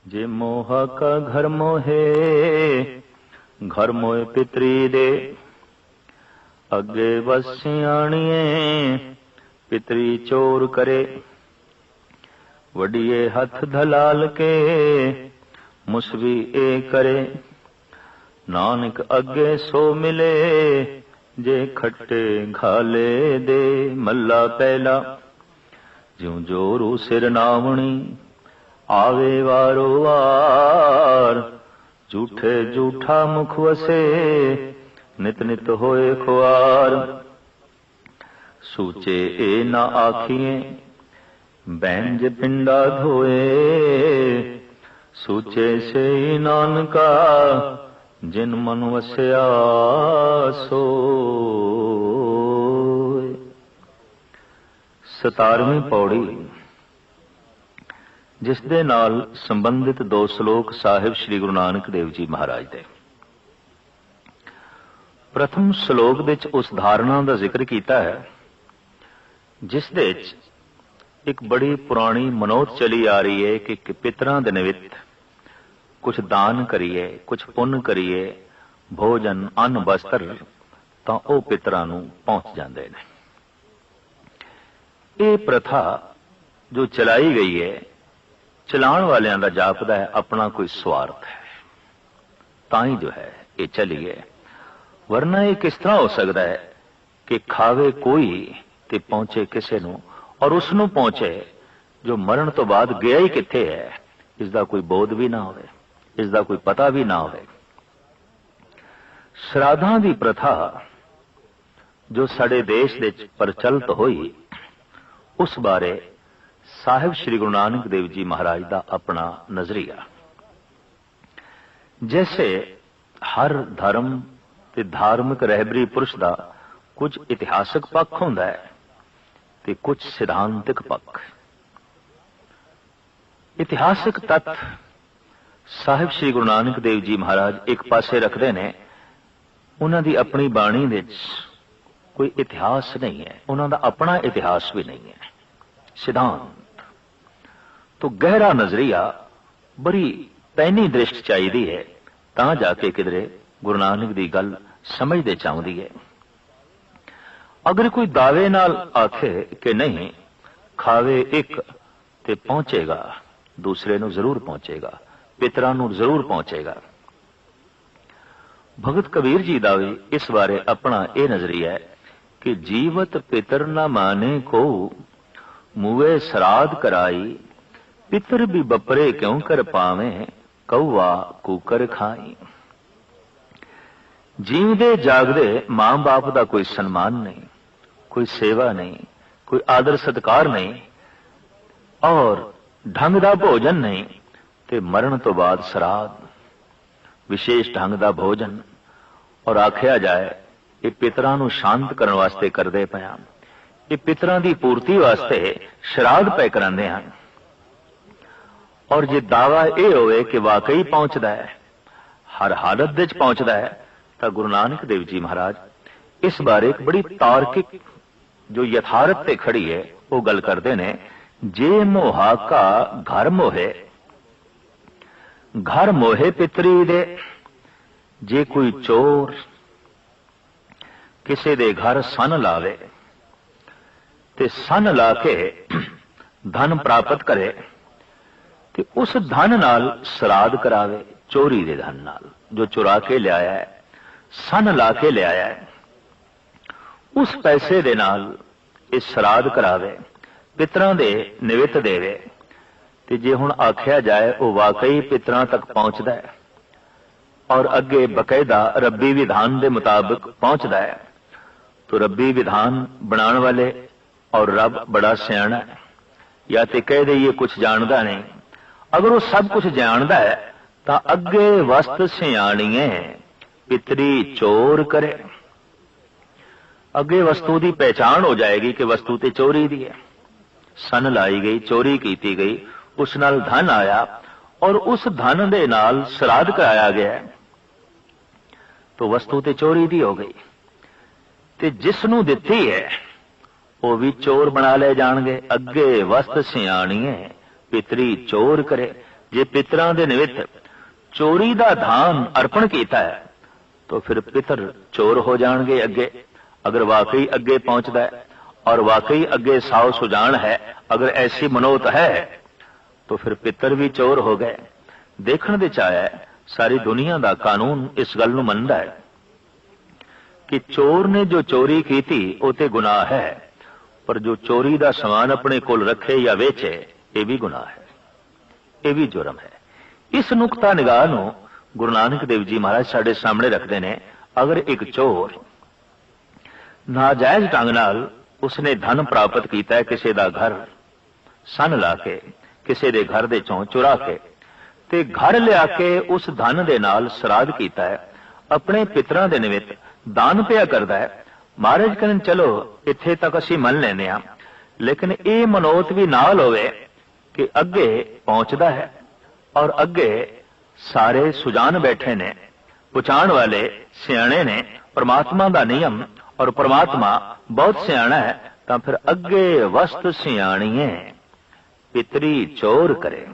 जे मोहा का घर मोहे, घर मोहे पितरी दे। अगे बस सियाणिए, पितरी चोर करे। वडिये हथ धलाल के, मुसवी ए करे। नानक अगे सो मिले, जे खट्टे घाले दे। मल्ला पहला, ज्यों जोरू सिर नावणी, आवे वारो वार। झूठे झूठा मुख वसे, नित नित होए खुआर। सूचे ए ना आखिए, बैंज पिंडा धोए। सूचे से ही नानका, जिन मन वसया सोए। 17ਵੀਂ पौड़ी, जिस दे नाल संबंधित 2 श्लोक साहिब श्री गुरु नानक देव जी महाराज दे। प्रथम श्लोक दे उस धारणा का जिक्र किया है जिस दे एक बड़ी पुरानी मनोत चली आ रही है कि पितरां दे निमित्त कुछ दान करिए, कुछ पुण्य करिए, भोजन अन्न वस्त्र, तां ओह पितरां नूं पहुंच जांदे ने। ये प्रथा जो चलाई गई है, चलाण वालियां दा जापदा है अपना कोई स्वार्थ है, ताई जो है ये चली है। वरना ये किस तरह हो सकता है कि खावे कोई ते पहुंचे किसे नूं, और उसनूं पहुंचे जो मरण तो बाद गया ही किथे है, इसका कोई बोध भी ना होवे, इसका कोई पता भी ना होवे। श्राद्धां दी प्रथा जो साडे देश दे प्रचलित होई, उस बारे साहिब श्री गुरु नानक देव जी महाराज का अपना नजरिया। जैसे हर धर्म ते धार्मिक रहबरी पुरुष का कुछ इतिहासक पक्ष होंदा है ते कुछ सिद्धांतिक पक्ष। इतिहासक तत्व साहिब श्री गुरु नानक देव जी महाराज एक पासे रखते ने। उन्हां दी अपनी बाणी दे कोई इतिहास नहीं है, उन्हां दा अपना इतिहास भी नहीं है। सिद्धांत तो गहरा नजरिया, बड़ी पैनी दृष्टि चाहिए है, तां जाके किधरे गुरु नानक दी गल समझदे चाहुंदी है। अगर कोई दावे नाल आखे कि नहीं, खावे एक ते पहुंचेगा, दूसरे नूं जरूर पहुंचेगा, पितरां नूं जरूर पहुंचेगा। भगत कबीर जी दा भी इस बारे अपना यह नजरिया है कि जीवत पितर न माने को, मुए श्राद्ध कराई। पितर भी बपरे क्यों कर पावे, कौवा कुकर खाई। जीवदे जागदे मां बाप का कोई सम्मान नहीं, कोई सेवा नहीं, कोई आदर सत्कार नहीं, और ढंग का भोजन नहीं, ते मरण तो बाद श्राद्ध, विशेष ढंग का भोजन। और आख्या जाए ये पितरां नूं शांत करने वास्ते करदे पए हां, ये पितरां दी पूर्ति वास्ते श्राद्ध पे करांदे हन। और जे दावा यह होवे कि वाकई पहुंचदा है, हर हालत दे च पहुंचदा है, तो गुरु नानक देव जी महाराज इस बारे एक बड़ी तार्किक जो यथार्थ ते खड़ी है वो गल करते ने। जे मोहा का घर मोहे, घर मोहे पितरी दे। जे कोई चोर किसी दे घर सन लावे ते सन ला के धन प्राप्त करे, ते उस धन नाल श्राद्ध करावे, चोरी दे धन नाल जो चुरा के लियाया है, सन ला के लियाया है, उस पैसे दे नाल इस श्राद्ध करावे, पितरां दे निमित्त देवे। ते जे हुण आख्या जाए वो वाकई पितरां तक पहुंचदा है और अगे बकायदा रब्बी विधान के मुताबिक पहुंचता है, तो रब्बी विधान बनाने वाले और रब बड़ा सियाणा है, या तो कह दे ये कुछ जानता नहीं। अगर वो सब कुछ जानता है तो अगे वस्त सियाणीए, पितरी चोर करे। अगे वस्तु की पहचान हो जाएगी कि वस्तु ते चोरी दी है, सन लाई गई, चोरी की गई, उस नाल धन आया और उस धन दे नाल श्राद्ध कराया गया, तो वस्तु ते चोरी दी हो गई। ते जिसनू दिती है वो भी चोर बना ले जाणगे। अगे वस्त सियाणीए, पितरी चोर करे। जे पितरां दे निमित्त चोरी दा धान अर्पण कीता है तो फिर पितर चोर हो जाएंगे अगे। अगर वाकई अगे पहुंचता है और वाकई अगे साव सुजान है, अगर ऐसी मनोत है तो फिर पितर भी चोर हो गए। देखण दे चाया सारी दुनिया दा कानून इस गल नूं मनदा है कि चोर ने जो चोरी की थी वो ते गुनाह है, पर जो चोरी दा समान अपने कोल रखे या वेचे ये भी गुनाह है, ये भी जुर्म है। इस नुक्ता निगाह नूं गुरु नानक देव जी महाराज साडे सामने रखते ने। अगर एक चोर नाजायज ढंग नाल उसने धन प्राप्त किया है, किसी का घर सन ला के किसी के घर दे चों चुरा के ते घर लिया के उस धन दे नाल श्राद्ध कीता है, अपने पितरां दे निमित्त दान पिया करदा है। महाराज कहन चलो इत्थे तक असीं मन लैने आ, लेकिन ये मनोत भी नाल होवे कि अगे पहुंचदा है और अगे सारे सुजान बैठे ने, पुछाण वाले सियाणे ने परमात्मा दा नियम, और परमात्मा बहुत सियाणा है, तां फिर अगे वस्त सियाणीए पितरी चोर करे।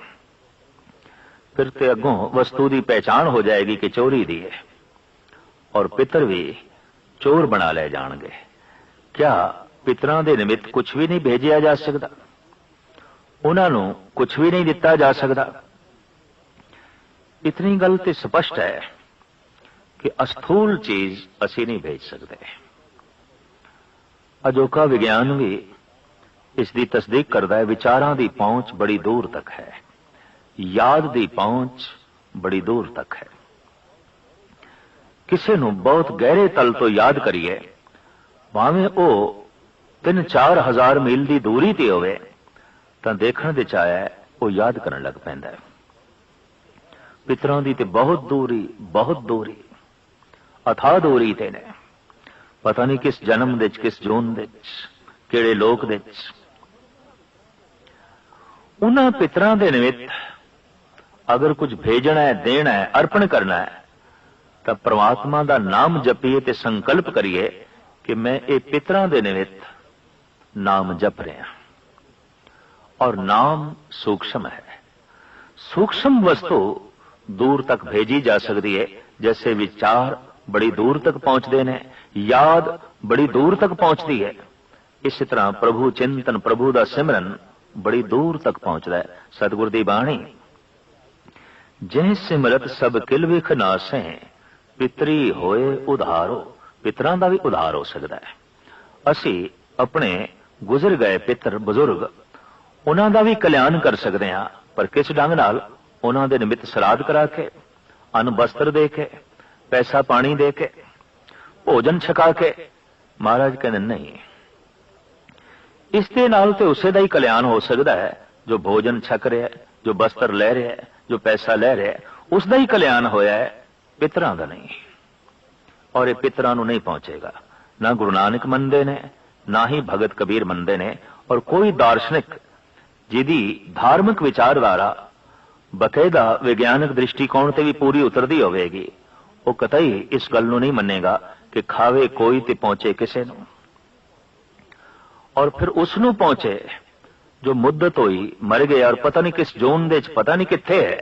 फिर ते अगों वस्तु की पहचान हो जाएगी कि चोरी दी है, और पितर भी चोर बना ले जाणगे। क्या पितरां दे निमित्त कुछ भी नहीं भेजिया जा सकता? उन्हां नूं कुछ भी नहीं दिता जा सकता? इतनी गल ते स्पष्ट है कि अस्थूल चीज असी नहीं भेज सकते। अजोका विज्ञान भी इसकी तस्दीक करता है। विचारां दी पहुंच बड़ी दूर तक है, याद दी पहुंच बड़ी दूर तक है। किसी नूं बहुत गहरे तल तो याद करिए, भावें वो 3-4 हज़ार मील की दूरी ते होवे, तां देखण दे चाया वो याद करन लग पैंदा है। पितरां दी ते बहुत दूरी अथाह दूरी ते ने। पता नहीं किस जन्म दे किस जून दे किहड़े लोक दे उन्हां पितरां दे निमित्त अगर कुछ भेजना है, देना है, अर्पण करना है, तो परमात्मा दा नाम जपीए ते संकल्प करिए कि मैं ये पितरां दे निमित्त नाम जप रहा। और नाम सूक्ष्म है। सूक्ष्म वस्तु दूर तक भेजी जा सकती है, जैसे विचार बड़ी दूर तक पहुंचते हैं, याद बड़ी दूर तक पहुंचती है। इस तरह प्रभु चिंतन, प्रभु दा सिमरन बड़ी दूर तक पहुंचता है। सतगुर दी बाणी, जिह सिमरत सब किल विख नासे, पितरी होए उधारो। पितरां दा भी उधार हो सकता है। असी अपने गुजर गए पितर बुजुर्ग, उन्हां दा भी कल्याण कर सकते हैं, पर किस ढंग नाल? उन्हां दे निमित्त श्राद्ध करा के, अन्न वस्त्र दे के, पैसा पानी दे के, भोजन छका के। महाराज कहते नहीं, इस दे नाल ते उसे दा ही कल्याण हो सकता है जो भोजन छक रहा है, जो वस्त्र ले रहा है, जो पैसा ले रहा है, उसका ही कल्याण होया है, पितरां दा नहीं। और ये पितरां नूं नहीं पहुंचेगा। ना गुरु नानक मनदे ने, ना ही भगत कबीर मनदे ने, और कोई दार्शनिक जिहदी धार्मिक विचारधारा बकायदा विज्ञानक दृष्टिकोण ते भी पूरी उतरदी होवेगी, वो कतई इस गल नूं नहीं मन्नेगा कि खावे कोई ते पहुंचे किसे नूं। और फिर उसनूं पहुंचे जो मुद्दत हुई, मर गया और पता नहीं किस जोन दे पता नहीं कित्थे है,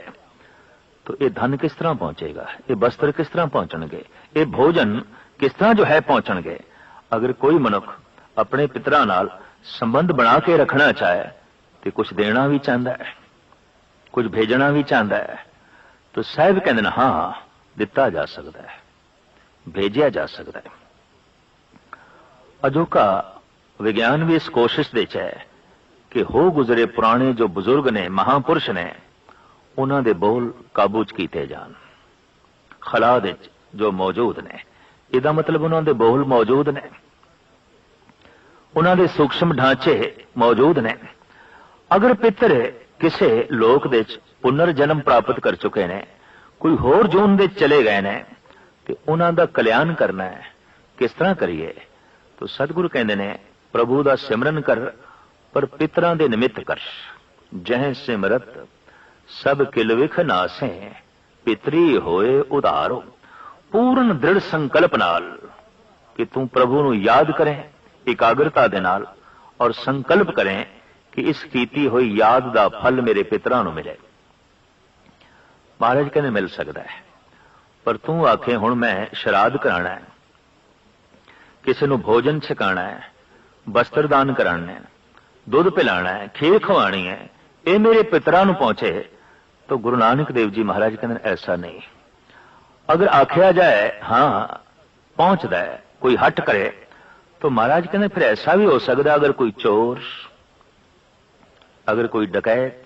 तो ये धन किस तरह पहुंचेगा? ये वस्त्र किस तरह पहुंचणगे? ये भोजन किस तरह जो है पहुंचणगे? अगर कोई मनुख अपने पितरां नाल संबंध बना के रखना चाहे तो कुछ देना भी चाहता है, कुछ भेजना भी चाहता है, तो साहब कहते हैं हाँ दिता जा सकता है, भेजा जा सकता है। अजोका विज्ञान भी इस कोशिश दे है कि हो गुजरे पुराने जो बुजुर्ग ने, महापुरुष ने, उन्हां दे बोल काबू च कीते जान। खला दे जो मौजूद ने, इहदा मतलब उन्हां दे बोल मौजूद ने, उन्हां दे सूक्ष्म ढांचे मौजूद ने। अगर पितर किसे लोक दे पुनर जन्म प्राप्त कर चुके ने, कोई होर जून दे चले गए ने, ते उन्हां दा कल्याण करना है, किस तरह करिए? तो सतगुरु कहंदे ने प्रभु दा सिमरन कर, पर पितरां दे निमित्त कर। जह सिमरत सब किल विख नासे, पितरी होए उधारो। पूर्ण दृढ़ संकल्प नाल कि तू प्रभु नूं याद करें, एकाग्रता दे नाल, और संकल्प करें कि इस कीती हुई याद दा फल मेरे पितरां नूं मिले। महाराज कहते मिल सकता है, पर तू आखे हुण मैं श्राद्ध कराना है, किसी नूं भोजन छकाना है, वस्त्र दान कराना है, दुध पिलाना है, खीर खवानी है, ये मेरे पितरां नूं पहुंचे, तो गुरु नानक देव जी महाराज कहते ऐसा नहीं। अगर आख्या जाए हाँ पहुंचता है, कोई हट करे, तो महाराज कहते फिर ऐसा भी हो सकता, अगर कोई चोर, अगर कोई डकैत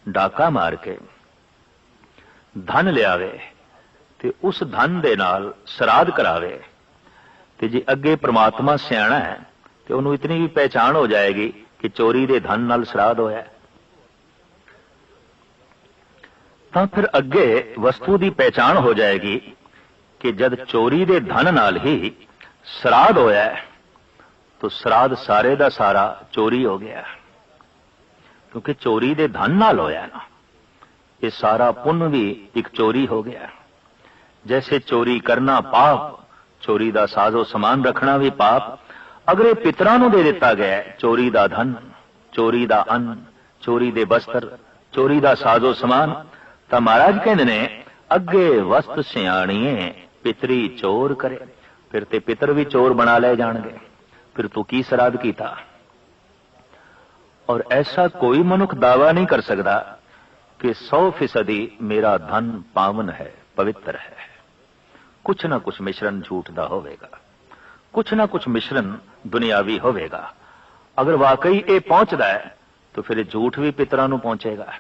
डाका मार के धन लियावे ते उस धन दे नाल श्राद्ध करावे, ते जी अगे परमात्मा सियाणा है ते उन्होंने इतनी भी पहचान हो जाएगी कि चोरी दे धन नाल श्राद्ध होया, तो फिर अगे वस्तु की पहचान हो जाएगी कि जब चोरी दे धन नाल ही श्राद्ध होया है, तो श्राद्ध सारे दा सारा चोरी हो गया, क्योंकि चोरी दे धन नाल होया ना, ये सारा पुण्य भी एक चोरी हो गया। जैसे चोरी करना पाप, चोरी दा साजो समान रखना भी पाप, अगर ये पितरां नूं दे दिता गया चोरी दा धन, चोरी दा अन्न, चोरी दे वस्त्र, चोरी दा साजो समान, तो महाराज कहते ने अगे वस्त सियाणीए पितरी चोर करे, फिर ते पितर भी चोर बना ले जाणगे, फिर तू की श्राद्ध कीता। और ऐसा कोई मनुख दावा नहीं कर सकता कि 100% मेरा धन पावन है, पवित्र है। कुछ ना कुछ मिश्रण झूठ दा होवेगा, कुछ ना कुछ मिश्रण दुनियावी होवेगा। अगर वाकई ये पहुंचता है तो फिर झूठ भी पितरां नूं पहुंचेगा,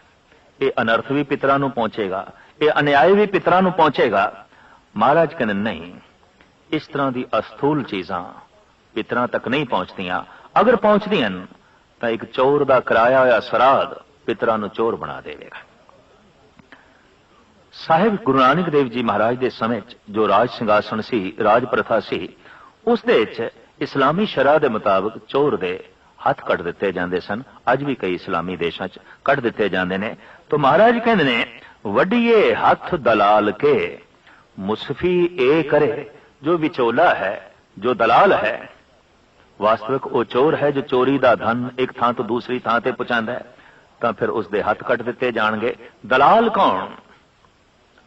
ये अनर्थ भी पितरां नूं पहुंचेगा, ये अन्याय भी पितरां नूं पहुंचेगा। महाराज कहने नहीं, इस तरह की अस्थूल चीजां पितरां तक नहीं पहुंचदियां, अगर पहुंचदियां तो एक चोर दा कराया होया श्राद्ध पितरां नूं चोर बना देवेगा। साहिब गुरु नानक देव जी महाराज के समय जो राज सिंघासन सी, राज प्रथा सी, उस दे विच इस्लामी शरह के मुताबिक चोर दे हथ कट दिते जांदे सन। अज भी कई इस्लामी देशों च कट दिते जांदे ने। तो महाराज कहंदे ने वड्डिए हथ दलाल के मुसफी ए करे, जो विचोला है, जो दलाल है, वास्तविक वो चोर है जो चोरी दा धन एक थां तो दूसरी थां ते पहुंचांदा है, तो फिर उसदे हथ कट दिते जाणगे। दलाल कौन?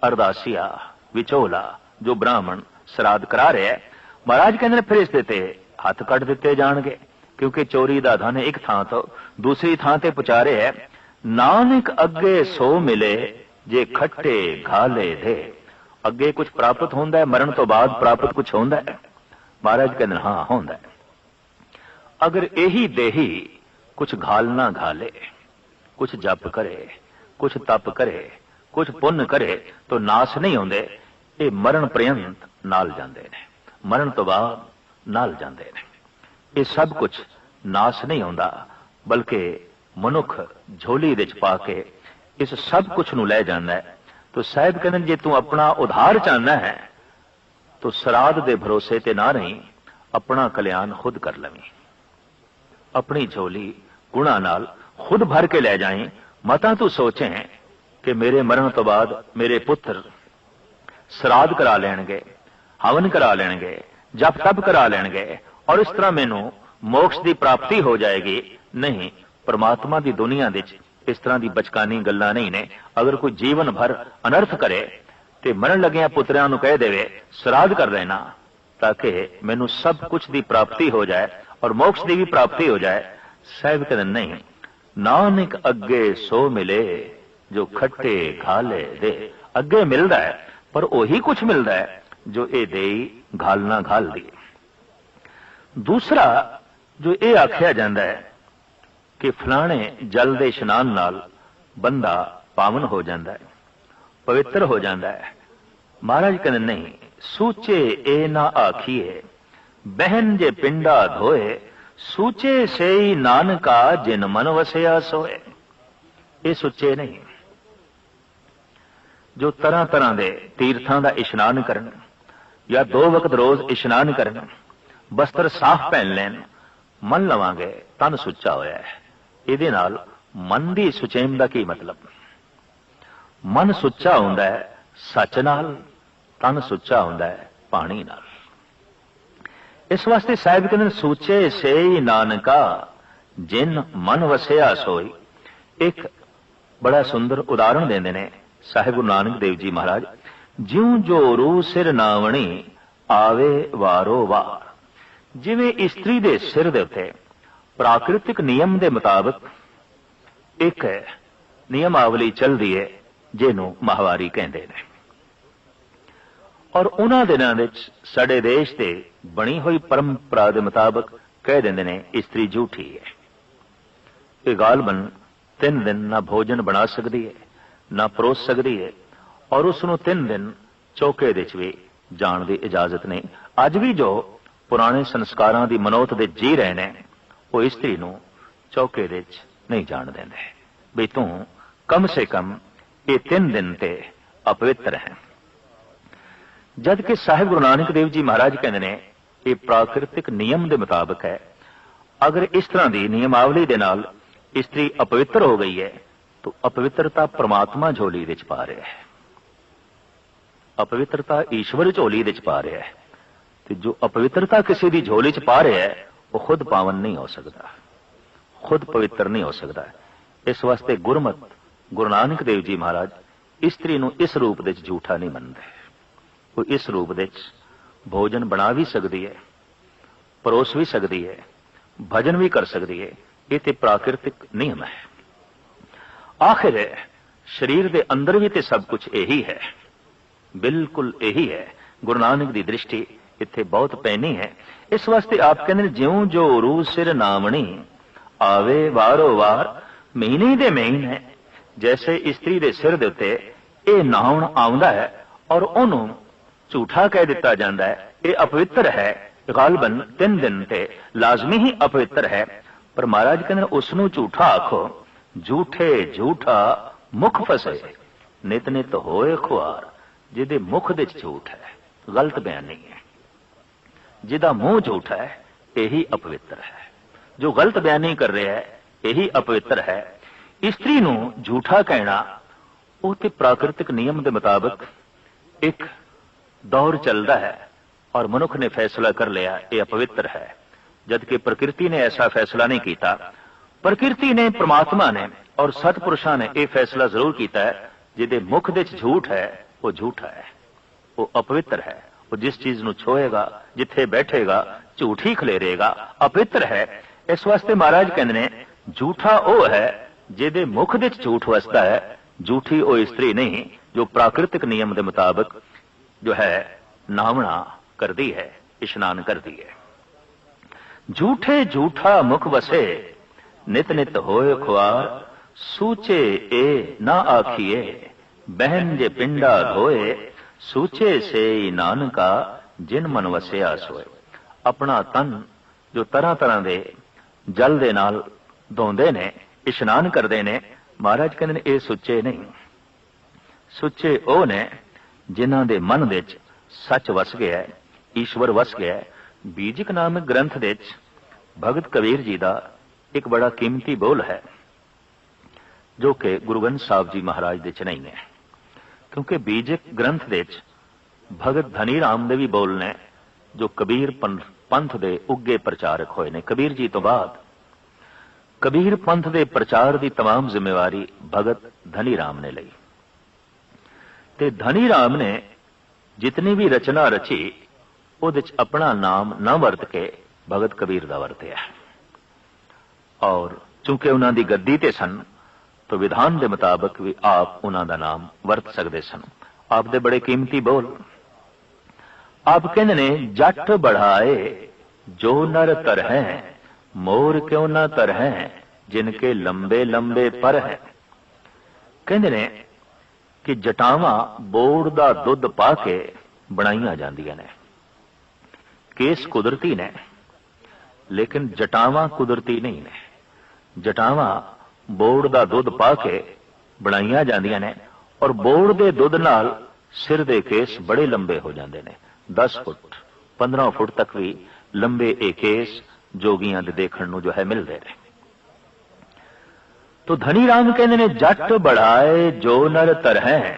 अरदासिया, विचोला, जो ब्राह्मण श्राद्ध करा रहे है। महाराज कहते हैं फिर इसदे ते हथ कट दिते जाणगे, क्योंकि चोरी दा धन एक थां तो दूसरी थां ते पहुंचा रहे है। नानक अगे सो मिले जे खट्टे घाले दे, अगे कुछ प्राप्त होंदा है, मरण तो बाद प्राप्त कुछ होंदा है। महाराज कहते हैं हाँ होंदा है। अगर यही देही कुछ घालना घाले, कुछ जप करे, कुछ तप करे, कुछ पुण्य करे, तो नाश नहीं होंदे, ये मरण पर्यंत नाल जांदे ने, मरण तो बाद नाल जांदे ने। ये सब कुछ नाश नहीं होंदा, बल्कि मनुख झोली विच पा के इस सब कुछ नूं लै जांदा है। तो साहिब कहंदे जे तू अपना उधार चाहना है तो श्राद्ध दे भरोसे ते ना रही, अपना कल्याण खुद कर लवीं, अपनी झोली गुणा नाल खुद भर के ले जाएं। मता तू सोचें कि मेरे मरण तो बाद मेरे पुत्र श्राद्ध करा लेंगे, हवन करा लेंगे, जप तप करा लेंगे और इस तरह मैनू मोक्ष की प्राप्ति हो जाएगी। नहीं, परमात्मा की दुनिया विच इस तरह की बचकानी गल्लां नहीं ने। अगर कोई जीवन भर अनर्थ करे तो मरण लग्या पुत्रियां नूं कह देवे श्राद्ध कर देना, ताकि मैनू सब कुछ की प्राप्ति हो जाए और मोक्ष की भी प्राप्ति हो जाए। साहिब कहते नहीं, नानक अगे सो मिले जो खट्टे घाले दे। अगे मिलता है पर वही कुछ मिलता है जो ये दे घालना घाल दी। दूसरा जो ये आख्या जाता है कि फलाने जल दे इशनान नाल बंदा पावन हो जाता है, पवित्र हो जाता है। महाराज कहते नहीं, सूचे ए ना आखिए बहन जे पिंडा धोए, सूचे से ही नानका जिन मन वसया सोए। ये सुचे नहीं जो तरह तरह के तीर्थों का इशनान करन या 2 वक्त रोज इशनान करन, वस्त्र साफ पहन लैन, मन लवांगे तन सुच्चा होया है। इहदे नाल मन की सुचेम का की मतलब? मन सुच्चा हुंदा है सच नाल, तन सुच्चा हुंदा है पानी नाल। इस वास्ते साहिब कहते सूचे से ही नानका जिन मन वसया सोई। एक बड़ा सुंदर उदाहरण देंदे ने ਸਾਹਿਬ ਗੁਰੂ ਨਾਨਕ ਦੇਵ ਜੀ ਮਹਾਰਾਜ, ਜਿਉਂ ਜੋਰੂ ਸਿਰ ਨਾਵਣੀ ਆਵੇ ਵਾਰੋ ਵਾਰ। ਜਿਵੇਂ ਇਸਤਰੀ ਦੇ ਸਿਰ ਦੇ ਉੱਤੇ ਪ੍ਰਾਕਿਰਤਿਕ ਨਿਯਮ ਦੇ ਮੁਤਾਬਕ ਇੱਕ ਨਿਯਮਾਵਲੀ ਚੱਲਦੀ ਹੈ, ਜਿਹਨੂੰ ਮਾਹਵਾਰੀ ਕਹਿੰਦੇ ਨੇ। ਔਰ ਉਹਨਾਂ ਦਿਨਾਂ ਵਿੱਚ ਸਾਡੇ ਦੇਸ਼ ਤੇ ਬਣੀ ਹੋਈ ਪਰੰਪਰਾ ਦੇ ਮੁਤਾਬਕ ਕਹਿ ਦਿੰਦੇ ਨੇ ਇਸਤਰੀ ਝੂਠੀ ਹੈ। ਇਹ ਗਾਲਬਨ 3 ਦਿਨ ਨਾ ਭੋਜਨ ਬਣਾ ਸਕਦੀ ਹੈ, ਨਾ ਪਰੋਸ ਸਕਦੀ ਹੈ, ਔਰ ਉਸ ਨੂੰ 3 ਦਿਨ ਚੌਕੇ ਦੇ ਵਿੱਚ ਵੀ ਜਾਣ ਦੀ ਇਜਾਜ਼ਤ ਨਹੀਂ। ਅੱਜ ਵੀ ਜੋ ਪੁਰਾਣੇ ਸੰਸਕਾਰਾਂ ਦੀ ਮਨੋਤ ਦੇ ਜੀ ਰਹੇ ਨੇ, ਉਹ ਇਸਤਰੀ ਨੂੰ ਚੌਕੇ ਦੇ ਵਿੱਚ ਨਹੀਂ ਜਾਣ ਦਿੰਦੇ ਵੀ ਤੂੰ ਕਮ ਸੇ ਕਮ ਇਹ 3 ਦਿਨ ਤੇ ਅਪਵਿੱਤਰ ਹੈ। ਜਦ ਕਿ ਸਾਹਿਬ ਗੁਰੂ ਨਾਨਕ ਦੇਵ ਜੀ ਮਹਾਰਾਜ ਕਹਿੰਦੇ ਨੇ ਇਹ ਪ੍ਰਾਕਿਰਤਿਕ ਨਿਯਮ ਦੇ ਮੁਤਾਬਕ ਹੈ। ਅਗਰ ਇਸ ਤਰ੍ਹਾਂ ਦੀ ਨਿਯਮਾਵਲੀ ਦੇ ਨਾਲ ਇਸਤਰੀ ਅਪਵਿੱਤਰ ਹੋ ਗਈ ਹੈ ਤਾਂ ਅਪਵਿੱਤਰਤਾ ਪ੍ਰਮਾਤਮਾ ਝੋਲੀ ਵਿੱਚ ਪਾ ਰਿਹਾ ਹੈ, ਅਪਵਿੱਤਰਤਾ ਈਸ਼ਵਰ ਝੋਲੀ ਵਿੱਚ ਪਾ ਰਿਹਾ ਹੈ। ਤੇ ਜੋ ਅਪਵਿੱਤਰਤਾ ਕਿਸੇ ਦੀ ਝੋਲੀ 'ਚ ਪਾ ਰਿਹਾ ਹੈ ਉਹ ਖੁਦ ਪਾਵਨ ਨਹੀਂ ਹੋ ਸਕਦਾ, ਖੁਦ ਪਵਿੱਤਰ ਨਹੀਂ ਹੋ ਸਕਦਾ। ਇਸ ਵਾਸਤੇ ਗੁਰਮਤ ਗੁਰੂ ਨਾਨਕ ਦੇਵ ਜੀ ਮਹਾਰਾਜ ਇਸਤਰੀ ਨੂੰ ਇਸ ਰੂਪ ਵਿੱਚ ਝੂਠਾ ਨਹੀਂ ਮੰਨਦੇ। ਉਹ ਇਸ ਰੂਪ ਵਿੱਚ ਭੋਜਨ ਬਣਾ ਵੀ ਸਕਦੀ ਹੈ, ਪਰੋਸ ਵੀ ਸਕਦੀ ਹੈ, ਭਜਨ ਵੀ ਕਰ ਸਕਦੀ ਹੈ। ਇਹ ਤੇ ਪ੍ਰਾਕਿਰਤਿਕ ਨਿਯਮ ਹੈ। ਆਖਿਰ ਸਰੀਰ ਦੇ ਅੰਦਰ ਵੀ ਤੇ ਸਭ ਕੁਝ ਇਹੀ ਹੈ, ਬਿਲਕੁਲ ਇਹੀ ਹੈ। ਗੁਰੂ ਨਾਨਕ ਦੀ ਦ੍ਰਿਸ਼ਟੀ ਇੱਥੇ ਬਹੁਤ ਪੈਣੀ ਹੈ। ਇਸ ਵਾਸਤੇ ਆਪ ਕਹਿੰਦੇ ਨੇ ਜਿਉਂ ਜੋ ਰੂ ਸਿਰ ਨਾਵਣੀ ਆਵੇ ਵਾਰੋ ਵਾਰ। ਮਹੀਨੇ ਦੇ ਮਹੀਨੇ ਜੈਸੇ ਇਸਤਰੀ ਦੇ ਸਿਰ ਦੇ ਉੱਤੇ ਇਹ ਨਾਉਣ ਆਉਂਦਾ ਹੈ ਔਰ ਉਹਨੂੰ ਝੂਠਾ ਕਹਿ ਦਿੱਤਾ ਜਾਂਦਾ ਹੈ, ਇਹ ਅਪਵਿੱਤਰ ਹੈ। ਗਾਲਬਨ 3 ਦਿਨ ਤੇ ਲਾਜ਼ਮੀ ਹੀ ਅਪਵਿੱਤਰ ਹੈ। ਪਰ ਮਹਾਰਾਜ ਕਹਿੰਦੇ ਉਸ ਨੂੰ ਝੂਠਾ ਆਖੋ, ਝੂਠੇ ਝੂਠਾ ਮੁਖ ਫਸੇ ਨਿਤ ਨਿਤ ਹੋਏ ਖੁਆਰ। ਜਿਹਦੇ ਮੁਖ ਦੇ ਝੂਠ ਹੈ, ਗਲਤ ਬਿਆਨ ਨਹੀਂ ਹੈ, ਜਿਹਦਾ ਮੂੰਹ ਝੂਠ ਹੈ ਇਹੀ ਅਪਵਿੱਤਰ ਹੈ। ਜੋ ਗਲਤ ਬਿਆਨ ਨਹੀਂ ਕਰ ਰਿਹਾ ਹੈ ਇਹੀ ਅਪਵਿੱਤਰ ਹੈ। ਇਸਤਰੀ ਨੂੰ ਝੂਠਾ ਕਹਿਣਾ ਉਹ ਤੇ ਪ੍ਰਾਕਿਰਤਿਕ ਨਿਯਮ ਦੇ ਮੁਤਾਬਕ ਇੱਕ ਦੌਰ ਚੱਲਦਾ ਹੈ ਔਰ ਮਨੁੱਖ ਨੇ ਫੈਸਲਾ ਕਰ ਲਿਆ ਇਹ ਅਪਵਿੱਤਰ ਹੈ, ਜਦਕਿ ਪ੍ਰਕਿਰਤੀ ਨੇ ਐਸਾ ਫੈਸਲਾ ਨਹੀਂ ਕੀਤਾ। ਪ੍ਰਕਿਰਤੀ ਨੇ, ਪ੍ਰਮਾਤਮਾ ਨੇ ਔਰ ਸਤਪੁਰਸ਼ਾਂ ਨੇ ਇਹ ਫੈਸਲਾ ਜ਼ਰੂਰ ਕੀਤਾ ਹੈ ਜਿਹਦੇ ਮੁਖ ਦੇ ਝੂਠ ਹੈ ਉਹ ਝੂਠਾ ਹੈ, ਉਹ ਅਪਵਿੱਤਰ ਹੈ। ਉਹ ਜਿਸ ਚੀਜ਼ ਨੂੰ ਛੋਏਗਾ, ਜਿੱਥੇ ਬੈਠੇਗਾ, ਝੂਠ ਹੀ ਖਲੇਰੇਗਾ, ਅਪਵਿੱਤਰ ਹੈ। ਇਸ ਵਾਸਤੇ ਮਹਾਰਾਜ ਕਹਿੰਦੇ ਨੇ ਝੂਠਾ ਉਹ ਹੈ ਜਿਹਦੇ ਮੁਖ ਦੇ ਝੂਠ ਵਸਦਾ ਹੈ, ਝੂਠੀ ਉਹ ਇਸਤਰੀ ਨਹੀਂ ਜੋ ਪ੍ਰਾਕਿਰਤਿਕ ਨਿਯਮ ਦੇ ਮੁਤਾਬਕ ਜੋ ਹੈ ਨਾਵਣਾ ਕਰਦੀ ਹੈ, ਇਸ਼ਨਾਨ ਕਰਦੀ ਹੈ। ਝੂਠੇ ਝੂਠਾ ਮੁਖ ਵਸੇ ਨਿਤ ਨਿਤ ਹੋਏ ਖੁਆਰ। ਸੂਚੇ ਇਹ ਨਾ ਆਖੀਏ ਬਹਿਨ ਜੇ ਪਿੰਡਾ ਧੋਏ। ਸੂਚੇ ਸੇ ਨਾਨਕਾ ਜਿਨ ਮਨ ਵਸਿਆ ਸੋਏ। ਆਪਣਾ ਤਨ ਜੋ ਤਰ੍ਹਾਂ ਤਰ੍ਹਾਂ ਦੇ ਜਲ ਦੇ ਨਾਲ ਧੋਂਦੇ ਨੇ, ਇਸ਼ਨਾਨ ਕਰਦੇ ਨੇ, ਮਹਾਰਾਜ ਕਹਿੰਦੇ ਨੇ ਇਹ ਸੁੱਚੇ ਨਹੀਂ। ਸੁੱਚੇ ਉਹ ਨੇ ਜਿਨ੍ਹਾਂ ਦੇ ਮਨ ਵਿੱਚ ਸੱਚ ਵਸ ਗਿਆ, ਈਸ਼ਵਰ ਵਸ ਗਿਆ। ਬੀਜਕ ਨਾਮਕ ਗ੍ਰੰਥ ਦੇ ਵਿੱਚ ਭਗਤ ਕਬੀਰ ਜੀ ਦਾ ਇੱਕ ਬੜਾ ਕੀਮਤੀ ਬੋਲ ਹੈ ਜੋ ਕਿ ਗੁਰੂ ਗ੍ਰੰਥ ਸਾਹਿਬ ਜੀ ਮਹਾਰਾਜ ਦੇ ਚ ਨਹੀਂ ਹੈ, ਕਿਉਂਕਿ ਬੀਜਕ ਗ੍ਰੰਥ ਦੇ ਵਿੱਚ ਭਗਤ ਧਨੀ ਰਾਮ ਦੇ ਵੀ ਬੋਲ ਨੇ ਜੋ ਕਬੀਰ ਪੰਥ ਦੇ ਉੱਗੇ ਪ੍ਰਚਾਰਕ ਹੋਏ ਨੇ। ਕਬੀਰ ਜੀ ਤੋਂ ਬਾਅਦ ਕਬੀਰ ਪੰਥ ਦੇ ਪ੍ਰਚਾਰ ਦੀ तमाम ਜ਼ਿੰਮੇਵਾਰੀ ਭਗਤ ਧਨੀ ਰਾਮ ਨੇ ਲਈ। ਤੇ ਧਨੀ ਰਾਮ ਨੇ ਜਿਤਨੀ ਵੀ ਰਚਨਾ ਰਚੀ ਉਹਦੇ ਚ ਆਪਣਾ ਨਾਮ ਨਾ ਵਰਤ ਕੇ ਭਗਤ ਕਬੀਰ ਦਾ ਵਰਤਿਆ। ਔਰ ਚूंकि ਉਹਨਾਂ ਦੀ ਗੱਦੀ ਤੇ ਸਨ ਤਾਂ ਵਿਧਾਨ ਦੇ ਮੁਤਾਬਕ ਵੀ ਆਪ ਉਹਨਾਂ ਦਾ ਨਾਮ ਵਰਤ ਸਕਦੇ ਸਨ। ਆਪ ਦੇ ਬੜੇ ਕੀਮਤੀ ਬੋਲ। ਆਪ ਕਹਿੰਦੇ ਨੇ ਜੱਟ बढ़ाए जो नर तर है मोर क्यों ना तर है जिनके लंबे लंबे पर है। ਕਹਿੰਦੇ ਨੇ ਕਿ ਜਟਾਵਾਂ ਬੋੜ ਦਾ ਦੁੱਧ ਪਾ ਕੇ ਬਣਾਈਆਂ ਜਾਂਦੀਆਂ ਨੇ। ਕੇਸ ਕੁਦਰਤੀ ਨੇ ਲੇਕਿਨ ਜਟਾਵਾਂ ਕੁਦਰਤੀ ਨਹੀਂ ਨੇ। ਜਟਾਵਾਂ ਬੋੜ ਦਾ ਦੁੱਧ ਪਾ ਕੇ ਬਣਾਈਆਂ ਜਾਂਦੀਆਂ ਨੇ ਔਰ ਬੋੜ ਦੇ ਦੁੱਧ ਨਾਲ ਸਿਰ ਦੇ ਕੇਸ ਬੜੇ ਲੰਬੇ ਹੋ ਜਾਂਦੇ ਨੇ। 10 ਫੁੱਟ 15 ਫੁੱਟ ਤੱਕ ਵੀ ਲੰਬੇ ਇਹ ਕੇਸ ਜੋਗੀਆਂ ਦੇ ਦੇਖਣ ਨੂੰ ਜੋ ਹੈ ਮਿਲਦੇ ਨੇ। तो धनी राम कहते ने जट बढ़ाए जो नर तर हैं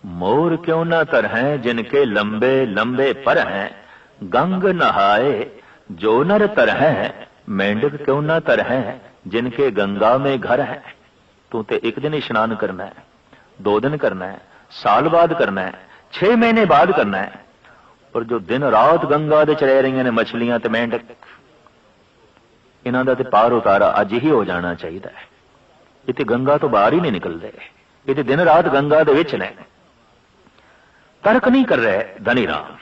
मोर क्यों न तर हैं जिनके लंबे लंबे पर हैं। गंग नहाए जो नर तर हैं मेंढक क्यों न तर हैं जिनके गंगा में घर हैं। तू तो एक दिन स्नान करना है, 2 दिन करना है, साल बाद करना है, 6 महीने बाद करना है। पर जो दिन रात गंगा दे रह रही ने मछलियां ते मेंढक, इन्हां दा ते पार उतारा अज ही हो जाना चाहिए। ये ते गंगा तो बाहर ही नहीं निकलते, ये ते दिन रात गंगा दे विच ने। तर्क नहीं कर रहे धनी राम।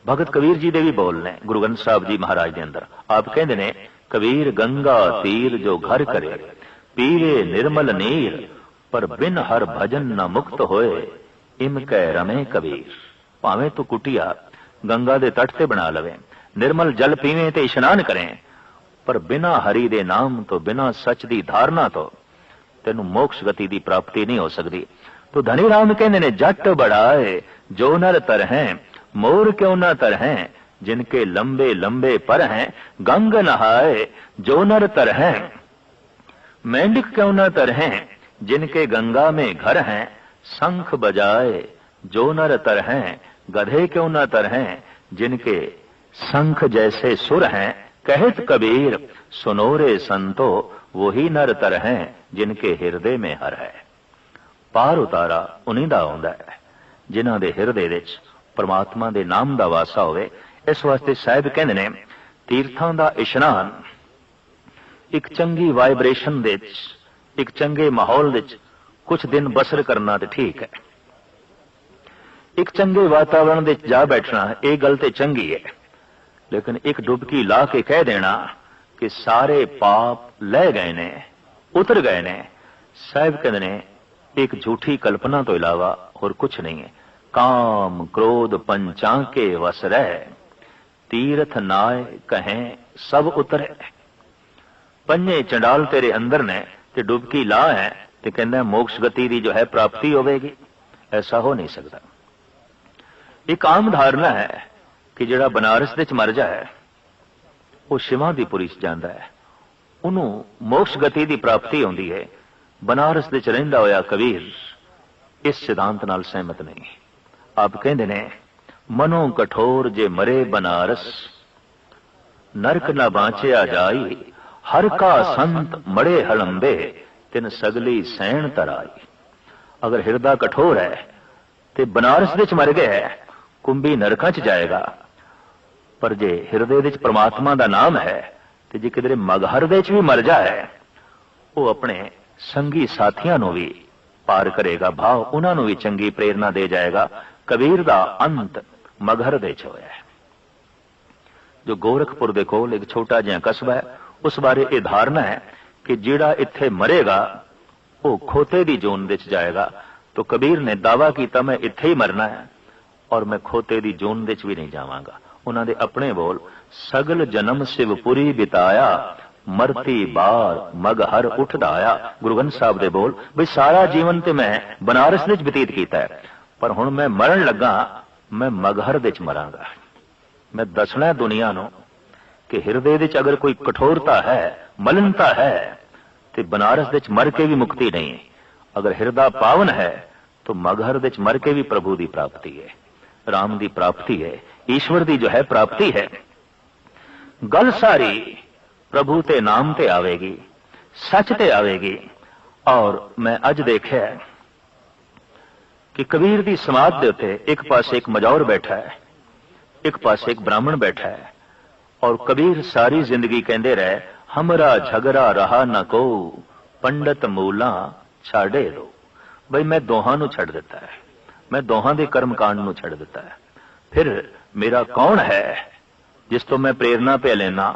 भगत कबीर जी दे भी बोल ने गुरु ग्रंथ साहब जी महाराज दे अंदर। आप कहते ने कबीर गंगा तीर जो घर करे, पीवे निर्मल नीर, पर बिन हर भजन न मुक्त होए, इम कै रमे कबीर। भावें तू कुटिया गंगा दे तट ते बना लवे, निर्मल जल पीवे ते इशनान करें, पर बिना हरि दे नाम तो, बिना सच दी धारणा तो तेनू मोक्ष गति दी प्राप्ति नहीं हो सकती। तो धनी राम कहते ने जट बढ़ाए जो नर तर हैं, मोर क्यों न तर हैं, जिनके लंबे लंबे पर हैं, गंग नहाए जो नर तर हैं, मेंढक क्यों न तर हैं, जिनके गंगा में घर हैं, शंख बजाए जो नर तर हैं, गधे क्यों न तर हैं, जिनके शंख जैसे सुर हैं, कहत कबीर सुनो रे संतो, वही नर तर हैं, जिनके हिरदे में हर है। पार उतारा उन्हीं दा आउंदा है जिन्हां दे हिरदे विच परमात्मा दे नाम दा वासा होवे। इस वास्ते साहिब कहंदे ने तीर्थां दा इशनान एक चंगी वाइब्रेशन दे विच, एक चंगे माहौल विच कुछ दिन बसर करना ते ठीक है। एक चंगे वातावरण विच जा बैठना ये गल ते चंगी है, लेकिन एक डुबकी ला के कह देना कि सारे पाप लह गए ने, उतर गए ने, साहिब कहंदे ने एक झूठी कल्पना तो इलावा और कुछ नहीं है। काम क्रोध पंचांके वस रह, तीर्थ नाय कहें सब उतरे। पंजे चंडाल तेरे अंदर ने ते डुबकी ला है ते कहना मोक्ष गति की जो है प्राप्ति होगी, ऐसा हो नहीं सकता। एक आम धारणा है कि जिहड़ा बनारस विच मर जाए वो शिवादिपुरी जाता है, उन्होंने मोक्ष गति की प्राप्ति होती है। बनारस विच रहिंदा होया कबीर इस सिद्धांत नाल सहमत नहीं। आप कहंदे ने मनो कठोर जे मरे बनारस, नरक न बांचिया जाई, हर का संत मड़े हलंबे, तिन सगली सैन तराई। अगर हिरदा कठोर है तो बनारस विच मर गया है, कुंभी नरकां च जाएगा। पर जे हिरदे विच परमात्मा दा नाम है तो जे किधरे मगहर दे च भी मर जाए, वो अपने संगी साथियां नूं भी पार करेगा, भाव उन्होंने भी चंगी प्रेरणा दे जाएगा। कबीर दा अंत मगहर दे च होया है। जो गोरखपुर दे कोल एक छोटा जिहा कस्बा है, उस बारे यह धारणा है कि जिहड़ा इत्थे मरेगा वो खोते दी जोन विच जाएगा। तो कबीर ने दावा किया मैं इत्थे ही मरना है और मैं खोते दी जोन विच भी नहीं जावांगा। उन्हां दे अपने बोल, सगल जन्म शिवपुरी बिताया, मरती बार मगहर उठदा आया। गुरु ग्रंथ साहब दे बोल भी सारा जीवन ते मैं बनारस विच बतीत कीता है, पर हुण मैं मरण लगा मैं मगहर विच मरांगा। मैं दसना दुनिया नूं कि हिरदे विच अगर कोई कठोरता है, मलिनता है, तो बनारस विच मर के भी मुक्ति नहीं। अगर हिरदा पावन है तो मगहर विच मर के भी प्रभु की प्राप्ति है, राम की प्राप्ति है, ईश्वर की जो है प्राप्ति है। गल सारी प्रभु ते नाम ते आवेगी, सच ते आवेगी। और मैं अज देखा कि कबीर की समाध दे उत्ते एक पासे एक मजौर बैठा है, एक पासे एक ब्राह्मण बैठा है, और कबीर सारी जिंदगी कहते रहे हमरा झगड़ा रहा न को, पंडित मूला छाड़े दो। बई मैं दोहां नूं छड़ दिता है, मैं दोहां दे कर्म कांड नूं छड़ दिता है। फिर मेरा कौन है जिस तो मैं प्रेरणा पे लेना?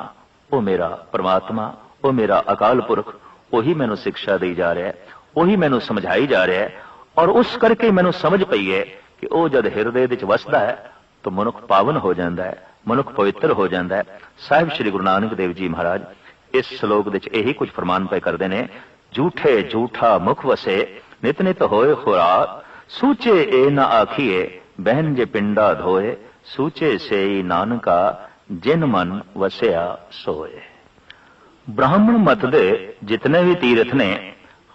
वो मेरा परमात्मा, वो मेरा अकाल पुरख, वही मैनू शिक्षा दी जा रहा है, वही मैनू समझाई जा रहा है। और उस करके मैनू समझ पई है कि वह जद हिरदे विच वसदा है तो मनुख पावन हो जाता है, मनुख पवित्र हो जाता है। साहिब श्री गुरु नानक देव जी महाराज इस श्लोक विच यही कुछ फरमान पे करते हैं, झूठे झूठा मुख वसे, नित नित होए खुराक, सूचे ए न आखिए, बहन जे पिंडा धोए, सूचे से ही नानका, जिन मन वसया सोए। ब्राह्मण मत दे जितने भी तीर्थ ने,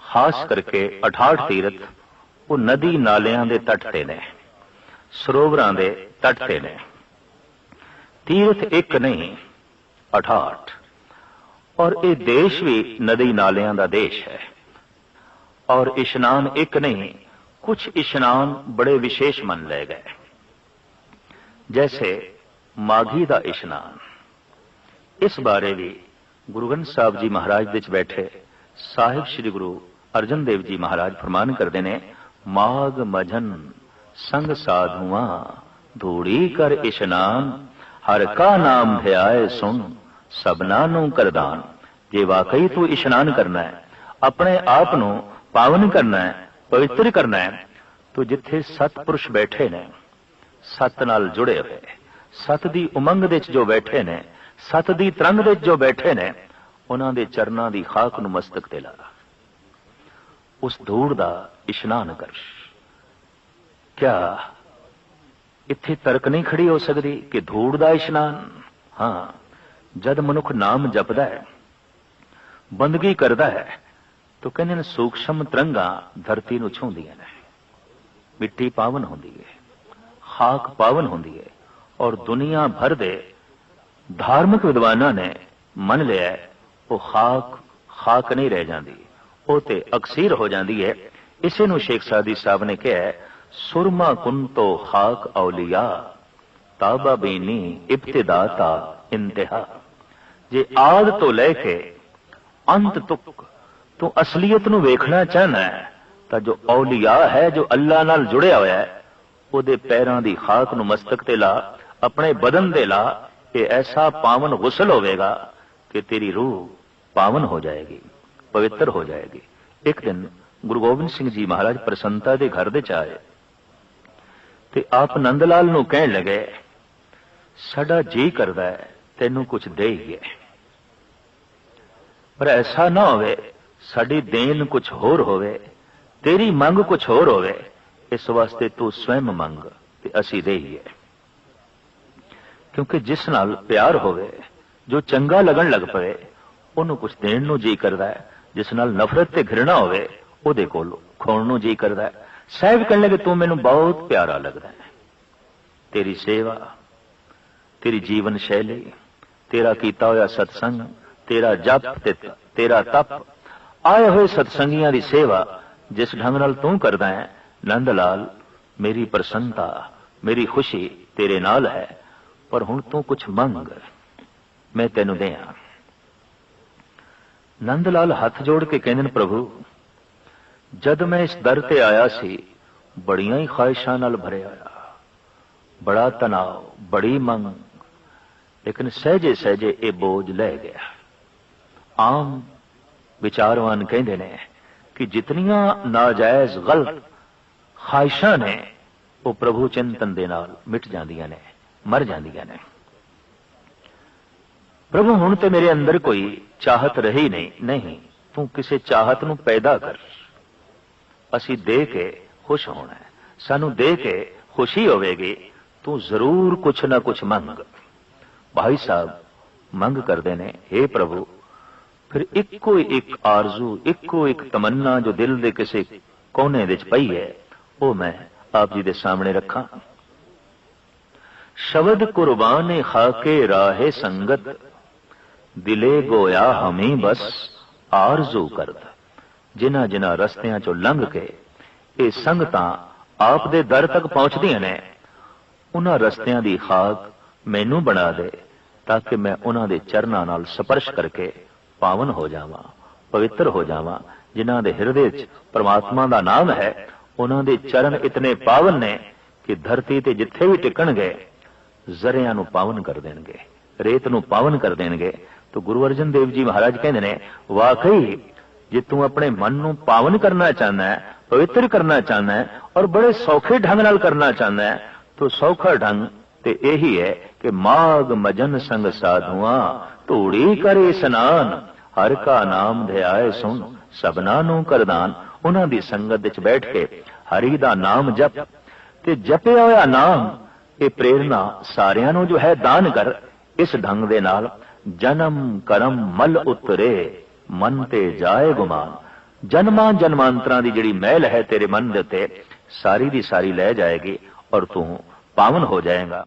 खास करके 68 तीर्थ, वो नदी नालियां दे तट ते ने, सरोवरां दे तट ते ने। तीर्थ एक नहीं 68, और ये देश भी नदी नालियां दा देश है। और इशनान एक नहीं, कुछ इशनान बड़े विशेष मन ले गए। जैसे माघी दा इशनान, इस बारे भी गुरु ग्रंथ साहब जी महाराज दे च बैठे साहिब श्री गुरु अर्जन देव जी महाराज फरमान करते ने, माघ मझन संग साधुआ धूड़ी कर इशनान, हर का नाम ध्याए सुन सबना नू करदान। जे वाकई तू इशनान करना है, अपने आप नू पावन करना है, पवित्र करना है, तो जिथे सतपुरुष बैठे ने, सत नाल जुड़े हुए, सत दी उमंग दे जो बैठे ने, सत दी तरंग दे जो बैठे ने, उन्हां दे चरनां दी खाक नू मस्तक ते ला, उस धूड़ दा इशनान कर। क्या इत्थे तर्क नहीं खड़ी हो सकती कि धूड़ दा इशनान? हाँ, जद मनुख नाम जपदा है, बंदगी करदा है, तो कहंदे ने सूक्ष्म तरंगा धरती नू छूंदियां ने, मिट्टी पावन होंदी है, खाक पावन होंदी है, और दुनिया भर दे धार्मिक विद्वानां ने मन लिया वो खाक नहीं रह जाती, वो ते अक्सीर हो जाती है। इसे नू शेख सादी साहब ने कहा, सुरमा कुंतो खाक औलिया ताबा बीनी इब्तिदाता इंतहा। जे आद तो लेके अंत तक तू असलियत नू वेखना चाहना है, तो जो औलिया है, जो अल्लाह नाल जुड़िया होया है, उहदे पैरां दी खाक नू मस्तक ते ला, अपने बदन दे ला। ये ऐसा पावन गुसल होवेगा कि तेरी रूह पावन हो जाएगी, पवित्र हो जाएगी। एक दिन गुरु गोबिंद सिंह जी महाराज प्रसन्नता दे घर दे च आए ते आप नंद लाल नू कहण लगे, साडा जी करदा है तैनू कुछ देईए, पर ऐसा ना होवे साडी देन कुछ होर होवे, तेरी मंग कुछ होर होवे, इस वास्ते तू स्वयं मंग ते असी देईए। क्योंकि जिस नाल प्यार होवे, जो चंगा लगन लग पवे, उन्होंने कुछ देण नू जी करदा है। जिस नाल नफरत ते घृणा होवे, उहदे कोल खोण नू जी करदा है। साहिब कहण लगे, तू मैनू बहुत प्यारा लगदा है, तेरी सेवा, तेरी जीवन शैली, तेरा कीता होया सत्संग, तेरा जप ते तेरा तप, आए हुए सत्संगियां दी सेवा जिस ढंग नाल तू करदा है, नंद लाल मेरी प्रसन्नता, मेरी खुशी तेरे नाल है, पर हुण तू कुछ मंग, मैं तेनू देआं। नंद लाल हथ जोड़ के कहंदे ने, प्रभु जद मैं इस दर ते आया सी, बड़ियां ही ख्वाहिशां नाल भरिया होया, बड़ा तनाव, बड़ी मंग, लेकिन सहजे सहजे ये बोझ लै गया। आम विचारवान कहंदे ने कि जितनियां नाजायज गलत ख्वाहिशां ने, वो प्रभु चिंतन दे नाल मिट जांदियां ने, मर जांदियां ने। प्रभु हुण ते मेरे अंदर कोई चाहत रही नहीं, तू किसी चाहत नू पैदा कर, असी दे के खुश होना है, सानू दे के खुशी होवेगी, तू जरूर कुछ ना कुछ मंग। भाई साहब मंग करते ने, हे प्रभु फिर इक्को एक आरजू, इक्को एक तमन्ना जो दिल दे किसी कोने विच पई है, वो मैं आप जी दे सामने रखा। शब्द कुर्बाने खाके राहे संगत, दिले गोया हमी बस आरजू करद। जिन्हां जिन्हां रस्तियां चों लंघ के ये संगतां आप दे दर तक पहुंचदियां ने, उन्हां रस्तियां दी खाक मैनू बना दे, ताकि मैं उन्हां दे चरनां नाल स्पर्श करके पावन हो जावां, पवित्र हो जावां। जिन्हां दे हिरदे च परमात्मा दा नाम है, उन्हां दे चरण इतने पावन ने कि धरती ते जिथे भी टिकणगे जरियां नू पावन कर देणगे, रेत नू पावन कर देणगे। तो गुरु अर्जन देव जी महाराज कहंदे ने, वाकई जे तू अपने मन नू पावन करना चाहना है, पवित्र करना चाहना है, और बड़े सौखे ढंग नाल करना चाहना है, तो सौखा ढंग ते यही है कि माघ मजन संग साधुआ धूड़ी करे स्नान, हर का नाम ध्याए सुन सबना नू करदान। उन्हां दी संगत विच बैठ के हरि दा नाम जप, ते जपिया होया नाम ये प्रेरणा सारियां नू जो है दान कर। इस ढंग दे नाल जन्म करम मल उतरे, मन ते जाए गुमान। जन्मां जन्मांतरां दी जिहड़ी मैल है तेरे मन दे उत्ते, सारी दी सारी लै जाएगी और तू पावन हो जाएगा।